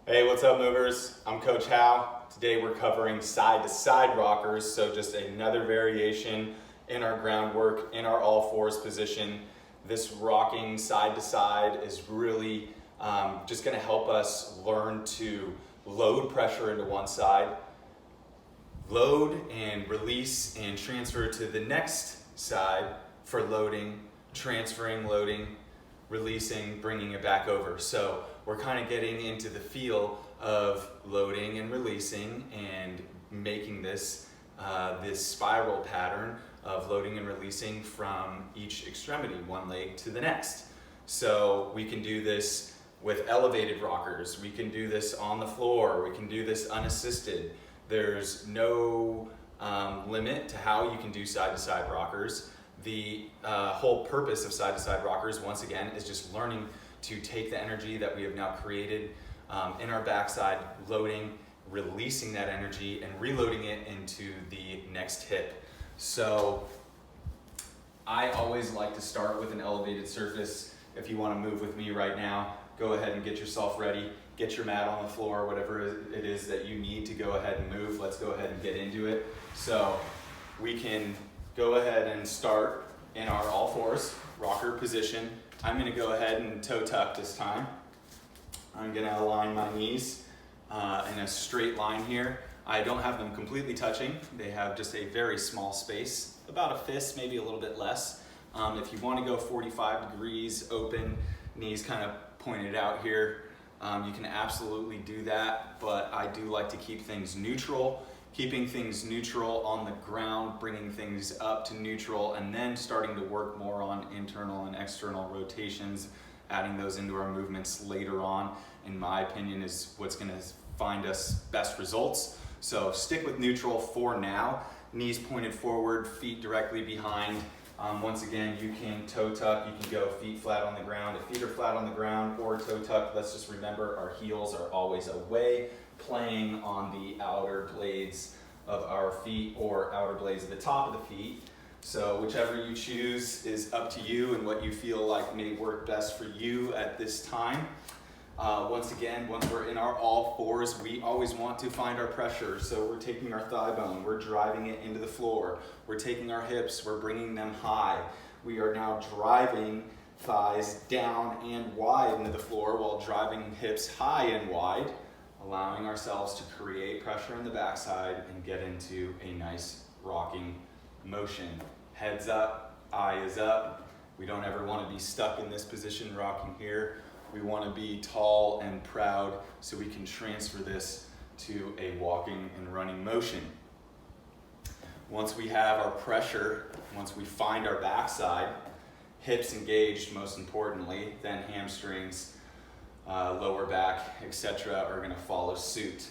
Hey, what's up, movers? I'm Coach Hal. Today we're covering side-to-side rockers, so just another variation in our groundwork, in our all fours position. This rocking side to side is really just gonna help us learn to load pressure into one side, load and release and transfer to the next side for loading, transferring, loading, releasing, bringing it back over. So we're kind of getting into the feel of loading and releasing and making this this spiral pattern of loading and releasing from each extremity, one leg to the next. So we can do this with elevated rockers, we can do this on the floor, we can do this unassisted. There's no limit to how you can do side-to-side rockers. The whole purpose of side-to-side rockers, once again, is just learning to take the energy that we have now created in our backside, loading, releasing that energy, and reloading it into the next hip. So I always like to start with an elevated surface. If you want to move with me right now, go ahead and get yourself ready. Get your mat on the floor, whatever it is that you need to go ahead and move. Let's go ahead and get into it. So we can go ahead and start in our all fours rocker position. I'm going to go ahead and toe tuck this time. I'm going to align my knees in a straight line here. I don't have them completely touching. They have just a very small space, about a fist, maybe a little bit less. If you want to go 45 degrees open, knees kind of pointed out here, you can absolutely do that, but I do like to keep things neutral. Keeping things neutral on the ground, bringing things up to neutral, and then starting to work more on internal and external rotations, adding those into our movements later on, in my opinion, is what's going to find us best results. So stick with neutral for now. Knees pointed forward, feet directly behind. Once again, you can toe tuck, you can go feet flat on the ground. If feet are flat on the ground or toe tuck, let's just remember our heels are always away, playing on the outer blades of our feet or outer blades at the top of the feet. So whichever you choose is up to you and what you feel like may work best for you at this time. Once again, once we're in our all fours, we always want to find our pressure. So we're taking our thigh bone, we're driving it into the floor. We're taking our hips, we're bringing them high. We are now driving thighs down and wide into the floor while driving hips high and wide, allowing ourselves to create pressure in the backside and get into a nice rocking motion. Heads up, eye is up. We don't ever want to be stuck in this position rocking here. We want to be tall and proud so we can transfer this to a walking and running motion. Once we have our pressure, once we find our backside, hips engaged most importantly, then hamstrings, lower back, etc. are going to follow suit.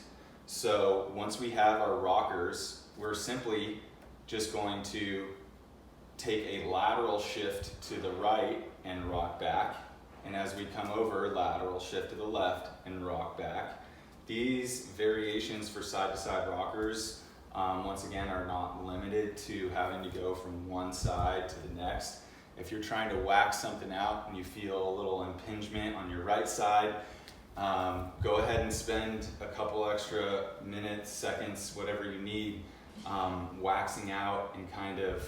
So once we have our rockers, we're simply just going to take a lateral shift to the right and rock back. And as we come over, lateral shift to the left and rock back. These variations for side-to-side rockers, once again, are not limited to having to go from one side to the next. If you're trying to whack something out and you feel a little impingement on your right side, go ahead and spend a couple extra minutes, seconds, whatever you need, waxing out and kind of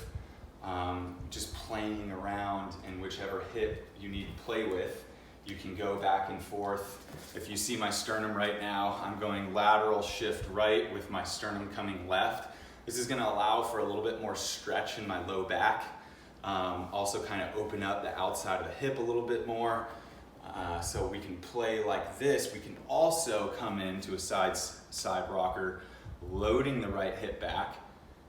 just playing around in whichever hip you need to play with. You can go back and forth. If you see my sternum right now, I'm going lateral shift right with my sternum coming left. This is going to allow for a little bit more stretch in my low back. Also kind of open up the outside of the hip a little bit more. So we can play like this. We can also come into a side rocker, loading the right hip back,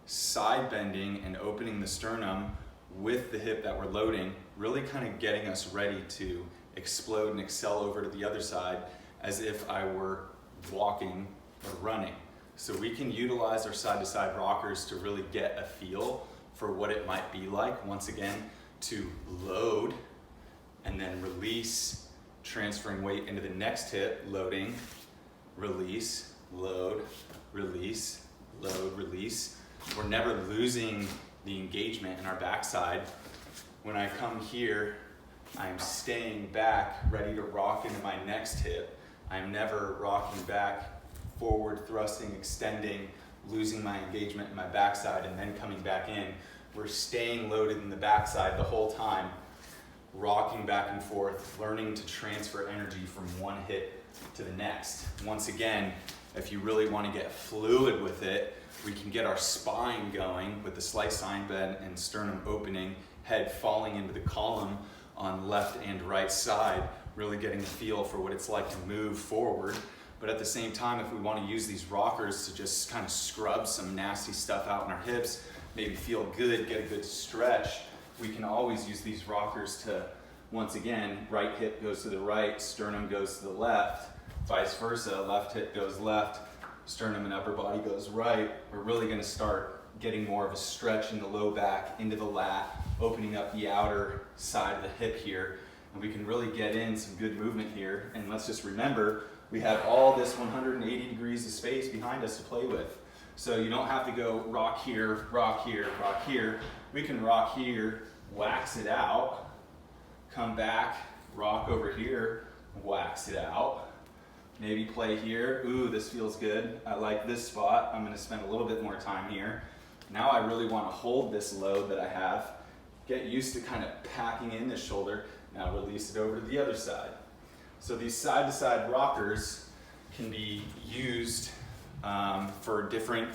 side bending and opening the sternum with the hip that we're loading, really kind of getting us ready to explode and excel over to the other side as if I were walking or running. So we can utilize our side-to-side rockers to really get a feel for what it might be like, once again, to load and then release, transferring weight into the next hip, loading, release, load, release, load, release. We're never losing the engagement in our backside. When I come here, I'm staying back, ready to rock into my next hip. I'm never rocking back, forward thrusting, extending, losing my engagement in my backside and then coming back in. We're staying loaded in the backside the whole time, rocking back and forth, learning to transfer energy from one hip to the next. Once again, if you really want to get fluid with it, we can get our spine going with the slight sine bend and sternum opening, head falling into the column on left and right side, really getting a feel for what it's like to move forward. But at the same time, if we want to use these rockers to just kind of scrub some nasty stuff out in our hips, maybe feel good, get a good stretch, we can always use these rockers to, once again, right hip goes to the right, sternum goes to the left, vice versa, left hip goes left, sternum and upper body goes right. We're really going to start getting more of a stretch in the low back, into the lat, opening up the outer side of the hip here. And we can really get in some good movement here. And let's just remember, we have all this 180 degrees of space behind us to play with. So you don't have to go rock here, rock here, rock here. We can rock here, wax it out, come back, rock over here, wax it out. Maybe play here. Ooh, this feels good. I like this spot. I'm gonna spend a little bit more time here. Now I really wanna hold this load that I have, get used to kind of packing in this shoulder. Now release it over to the other side. So these side-to-side rockers can be used for different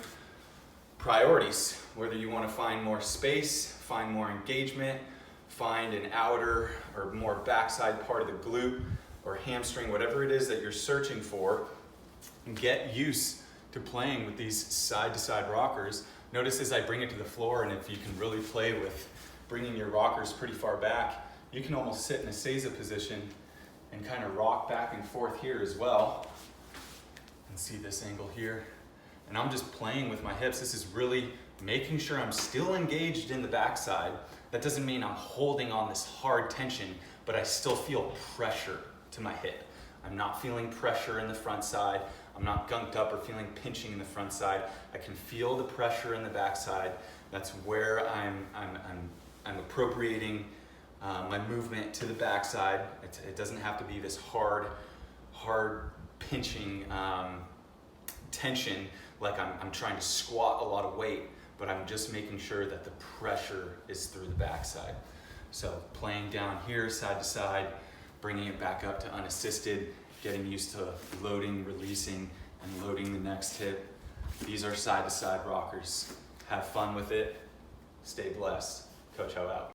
priorities, whether you wanna find more space, find more engagement, find an outer or more backside part of the glute, or hamstring, whatever it is that you're searching for, and get used to playing with these side-to-side rockers. Notice as I bring it to the floor, and if you can really play with bringing your rockers pretty far back, you can almost sit in a seiza position and kind of rock back and forth here as well. And see this angle here. And I'm just playing with my hips. This is really making sure I'm still engaged in the backside. That doesn't mean I'm holding on this hard tension, but I still feel pressure to my hip. I'm not feeling pressure in the front side. I'm not gunked up or feeling pinching in the front side. I can feel the pressure in the back side. That's where I'm appropriating my movement to the backside. It doesn't have to be this hard pinching tension like I'm trying to squat a lot of weight, but I'm just making sure that the pressure is through the backside. So playing down here side to side, bringing it back up to unassisted, getting used to loading, releasing, and loading the next hip. These are side-to-side rockers. Have fun with it. Stay blessed. Coach Hao out.